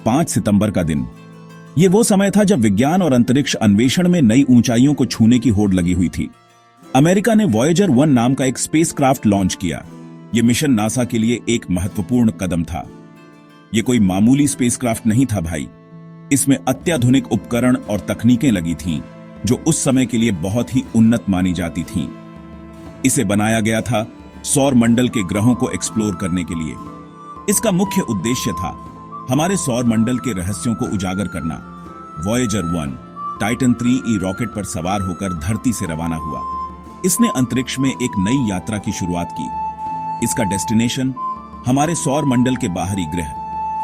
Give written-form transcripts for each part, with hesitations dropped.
5 सितंबर का दिन। ये वो समय था जब विज्ञान और अंतरिक्ष अन्वेषण में नई ऊंचाइयों को छूने की होड़ लगी हुई थी। अमेरिका ने वॉयेजर 1 नाम का एक स्पेसक्राफ्ट लॉन्च किया। ये मिशन नासा के लिए एक महत्वपूर्ण कदम था। ये कोई मामूली स्पेसक्राफ्ट नहीं था भाई। इसमें अत्याधुनिक उपकरण और तकनीकें लगी थीं, जो उस समय के लिए बहुत ही उन्नत मानी जाती थीं। इसे बनाया गया था सौर मंडल के ग्रहों को एक्सप्लोर करने के लिए। इसका मुख्य उद्देश्य था हमारे सौर मंडल के रहस्यों को उजागर करना। वॉयेजर 1 टाइटन 3E रॉकेट पर सवार होकर धरती से रवाना हुआ। इसने अंतरिक्ष में एक नई यात्रा की शुरुआत की। इसका डेस्टिनेशन हमारे सौर मंडल के बाहरी ग्रह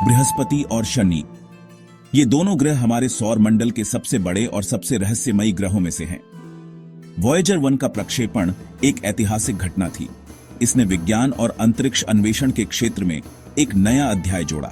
बृहस्पति और शनि। ये दोनों ग्रह हमारे सौर मंडल के सबसे बड़े और सबसे रहस्यमयी ग्रहों में से हैं। वॉयेजर 1 का प्रक्षेपण एक ऐतिहासिक घटना थी। इसने विज्ञान और अंतरिक्ष अन्वेषण के क्षेत्र में एक नया अध्याय जोड़ा।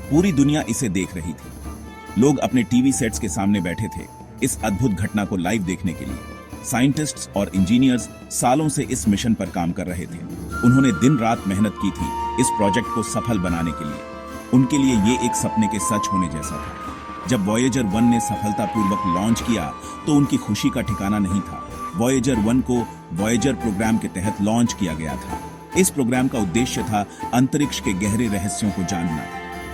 पूरी दुनिया इसे देख रही थी। लोग अपने टीवी सेट्स के सामने बैठे थे इस अद्भुत घटना को लाइव देखने के लिए। साइंटिस्ट्स और इंजीनियर्स सालों से इस मिशन पर काम कर रहे थे। उन्होंने दिन रात मेहनत की थी इस प्रोजेक्ट को सफल बनाने के लिए। उनके लिए ये एक सपने के सच होने जैसा था। जब वॉयेजर 1 ने सफलतापूर्वक लॉन्च किया तो उनकी खुशी का ठिकाना नहीं था। वॉयेजर 1 को वॉयेजर प्रोग्राम के तहत लॉन्च किया गया था। इस प्रोग्राम का उद्देश्य था अंतरिक्ष के गहरे रहस्यों को जानना।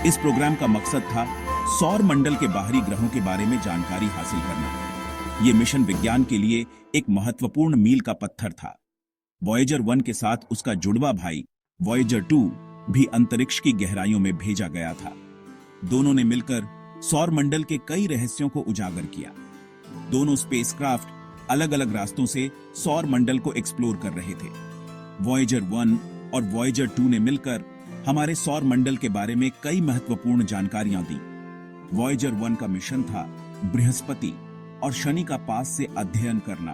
इस प्रोग्राम का मकसद था सौर मंडल के बाहरी ग्रहों के बारे में जानकारी हासिल करना। यह मिशन विज्ञान के लिए एक महत्वपूर्ण मील का पत्थर था। वॉयेजर 1 के साथ उसका जुड़वा भाई वॉयेजर 2 भी अंतरिक्ष की गहराइयों में भेजा गया था। दोनों ने मिलकर सौर मंडल के कई रहस्यों को उजागर किया। दोनों स्पेसक्राफ्ट अलग अलग रास्तों से सौर मंडल को एक्सप्लोर कर रहे थे। वॉयेजर 1 और वॉयेजर 2 ने मिलकर हमारे सौर मंडल के बारे में कई महत्वपूर्ण जानकारियां दी। वॉयेजर 1 का मिशन था बृहस्पति और शनि का पास से अध्ययन करना,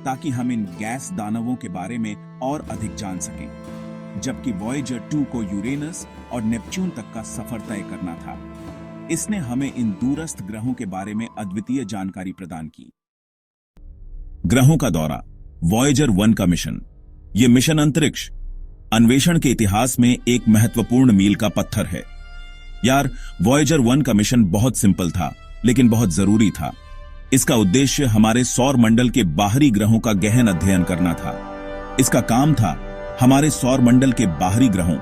ताकि हम इन गैस दानवों के बारे में और अधिक जान सकें। जबकि वॉयेजर 2 को यूरेनस और नेपच्यून तक का सफर तय करना था। इसने हमें इन दूरस्थ ग्रहों के बारे में अद्वितीय जानकारी प्रदान की। ग्रहों का दौरा, वॉयेजर 1 का मिशन। यह मिशन अंतरिक्ष अन्वेषण के इतिहास में एक महत्वपूर्ण मील का पत्थर है। यार, वॉयेजर 1 का मिशन बहुत सिंपल था, लेकिन बहुत जरूरी था। इसका उद्देश्य हमारे सौर मंडल के बाहरी ग्रहों का गहन अध्ययन करना था। इसका काम था हमारे सौर मंडल के बाहरी ग्रहों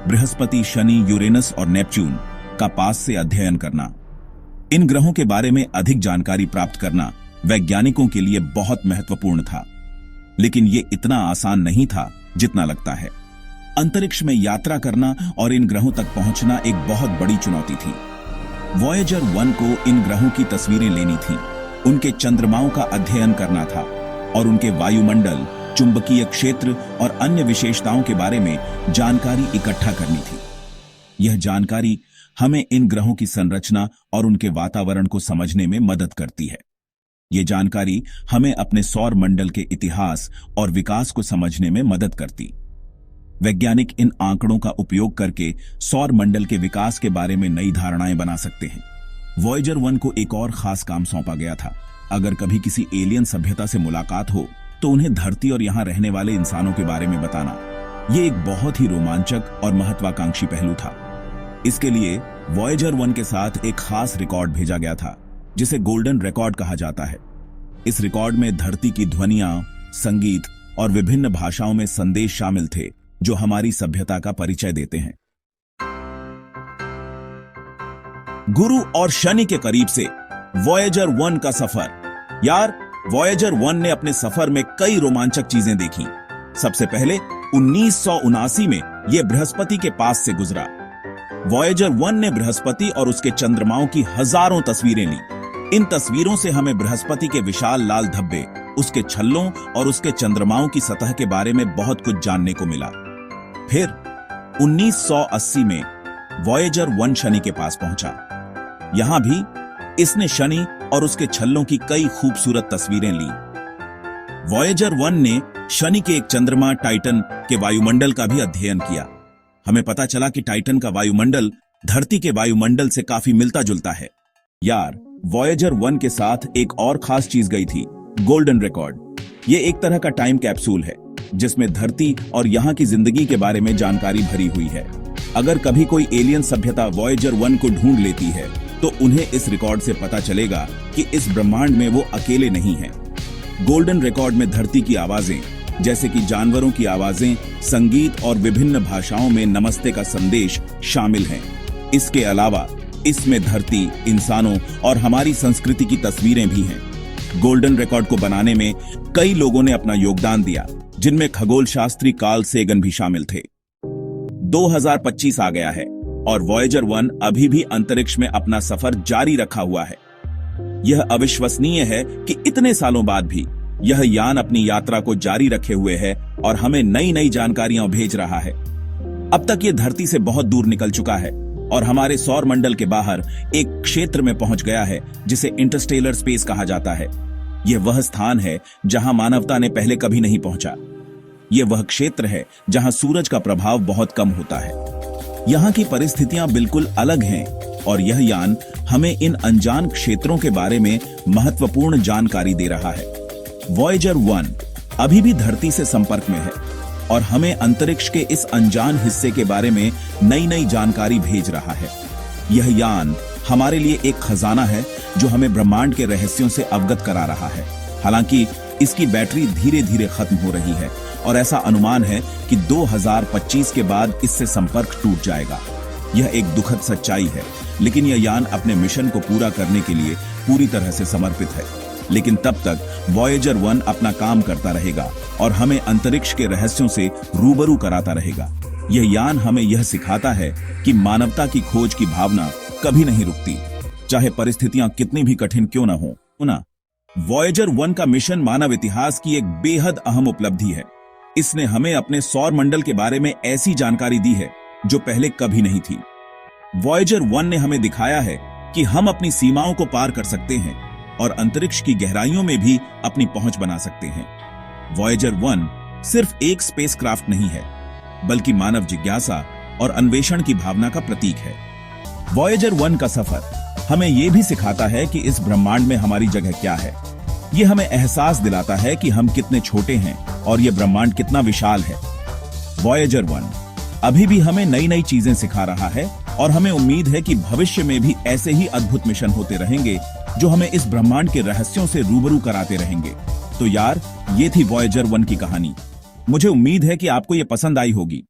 बृहस्पति, शनि, यूरेनस और नेपच्यून का पास से अध्ययन करना। इन ग्रहों के बारे में अधिक जानकारी प्राप्त करना वैज्ञानिकों के लिए बहुत महत्वपूर्ण था। लेकिन यह इतना आसान नहीं था जितना लगता है। अंतरिक्ष में यात्रा करना और इन ग्रहों तक पहुंचना एक बहुत बड़ी चुनौती थी। वॉयेजर 1 को इन ग्रहों की तस्वीरें लेनी थी, उनके चंद्रमाओं का अध्ययन करना था और उनके वायुमंडल, चुंबकीय क्षेत्र और अन्य विशेषताओं के बारे में जानकारी इकट्ठा करनी थी। यह जानकारी हमें इन ग्रहों की संरचना और उनके वातावरण को समझने में मदद करती है। यह जानकारी हमें अपने सौर मंडल के इतिहास और विकास को समझने में मदद करती। वैज्ञानिक इन आंकड़ों का उपयोग करके सौर मंडल के विकास के बारे में नई धारणाएं बना सकते हैं। वॉयेजर 1 को एक और खास काम सौंपा गया था। अगर कभी किसी एलियन सभ्यता से मुलाकात हो तो उन्हें धरती और यहां रहने वाले इंसानों के बारे में बताना। यह एक बहुत ही रोमांचक और महत्वाकांक्षी पहलू था। इसके लिए वॉयेजर 1 के साथ एक खास रिकॉर्ड भेजा गया था, जिसे गोल्डन रिकॉर्ड कहा जाता है। इस रिकॉर्ड में धरती की ध्वनियां, संगीत और विभिन्न भाषाओं में संदेश शामिल थे, जो हमारी सभ्यता का परिचय देते हैं। गुरु और शनि के करीब से वॉयेजर 1 का सफर। यार, वॉयेजर 1 ने अपने सफर में कई रोमांचक चीजें देखी। सबसे पहले 1979 में यह बृहस्पति के पास से गुजरा। वॉयेजर 1 ने बृहस्पति और उसके चंद्रमाओं की हजारों तस्वीरें ली। इन तस्वीरों से हमें बृहस्पति के विशाल लाल धब्बे, उसके छल्लों और उसके चंद्रमाओं की सतह के बारे में बहुत कुछ जानने को मिला। फिर 1980 में वॉयेजर 1 शनि के पास पहुंचा। यहां भी इसने शनि और उसके छल्लों की कई खूबसूरत तस्वीरें ली। वॉयेजर 1 ने शनि के एक चंद्रमा टाइटन के वायुमंडल का भी अध्ययन किया। हमें पता चला कि टाइटन का वायुमंडल धरती के वायुमंडल से काफी मिलता जुलता है। यार, वॉयेजर 1 के साथ एक और खास चीज गई थी, गोल्डन रिकॉर्ड। ये एक तरह का टाइम कैप्सूल है, जिसमें धरती और यहाँ की जिंदगी के बारे में जानकारी भरी हुई है। अगर कभी कोई एलियन सभ्यता वॉयेजर 1 को ढूंढ लेती है तो उन्हें इस रिकॉर्ड से पता चलेगा कि इस ब्रह्मांड में वो अकेले नहीं हैं। गोल्डन रिकॉर्ड में धरती की आवाजें, जैसे कि जानवरों की आवाजें, संगीत और विभिन्न भाषाओं में नमस्ते का संदेश शामिल हैं। इसके अलावा इसमें धरती, इंसानों और हमारी संस्कृति की तस्वीरें भी हैं। गोल्डन रिकॉर्ड को बनाने में कई लोगों ने अपना योगदान दिया, जिनमें खगोल शास्त्री कार्ल सेगन भी शामिल थे। 2025 आ गया है और वॉयेजर 1 अभी भी अंतरिक्ष में अपना सफर जारी रखा हुआ है। यह अविश्वसनीय है कि इतने सालों बाद भी यह यान अपनी यात्रा को जारी रखे हुए है और हमें नई नई जानकारियां भेज रहा है। अब तक यह धरती से बहुत दूर निकल चुका है और हमारे सौर मंडल के बाहर एक क्षेत्र में पहुंच गया है जिसे इंटरस्टेलर स्पेस कहा जाता है। यह वह स्थान है जहां मानवता ने पहले कभी नहीं पहुंचा। यह वह क्षेत्र है जहां सूरज का प्रभाव बहुत कम होता है। यहां की परिस्थितियां बिल्कुल अलग हैं और यह यान हमें इन अनजान क्षेत्रों के बारे में महत्वपूर्ण जानकारी दे रहा है। वॉयेजर 1 अभी भी धरती से संपर्क में है और हमें अंतरिक्ष के इस अनजान हिस्से के बारे में नई नई जानकारी भेज रहा है। यह यान हमारे लिए एक खजाना है जो हमें ब्रह्मांड के रहस्यों से अवगत करा रहा है। हालांकि इसकी बैटरी धीरे धीरे खत्म हो रही है और ऐसा अनुमान है कि 2025 के बाद इससे संपर्क टूट जाएगा। यह एक दुखद सच्चाई है, लेकिन यह यान अपने मिशन को पूरा करने के लिए पूरी तरह से समर्पित है। लेकिन तब तक वॉयेजर 1 अपना काम करता रहेगा और हमें अंतरिक्ष के रहस्यों से रूबरू कराता रहेगा। यह यान हमें यह सिखाता है कि मानवता की खोज की भावना कभी नहीं रुकती, चाहे परिस्थितियां कितनी भी कठिन क्यों न हो। वॉयेजर 1 का मिशन मानव इतिहास की एक बेहद अहम उपलब्धि है। इसने हमें अपने सौर मंडल के बारे में ऐसी जानकारी दी है जो पहले कभी नहीं थी। वॉयेजर 1 ने हमें दिखाया है कि हम अपनी सीमाओं को पार कर सकते हैं और अंतरिक्ष की गहराइयों में भी अपनी पहुंच बना सकते हैं। वॉयेजर 1 सिर्फ एक स्पेसक्राफ्ट नहीं है, बल्कि मानव जिज्ञासा और अन्वेषण की भावना का प्रतीक है। वॉयेजर 1 का सफर हमें यह भी सिखाता है कि इस ब्रह्मांड में हमारी जगह क्या है। यह हमें एहसास दिलाता है कि हम कितने छोटे हैं और यह ब्रह्मांड कितना विशाल है। वॉयेजर 1 अभी भी हमें नई नई चीजें सिखा रहा है और हमें उम्मीद है कि भविष्य में भी ऐसे ही अद्भुत मिशन होते रहेंगे जो हमें इस ब्रह्मांड के रहस्यों से रूबरू कराते रहेंगे। तो यार, ये थी वॉयेजर 1 की कहानी। मुझे उम्मीद है कि आपको ये पसंद आई होगी।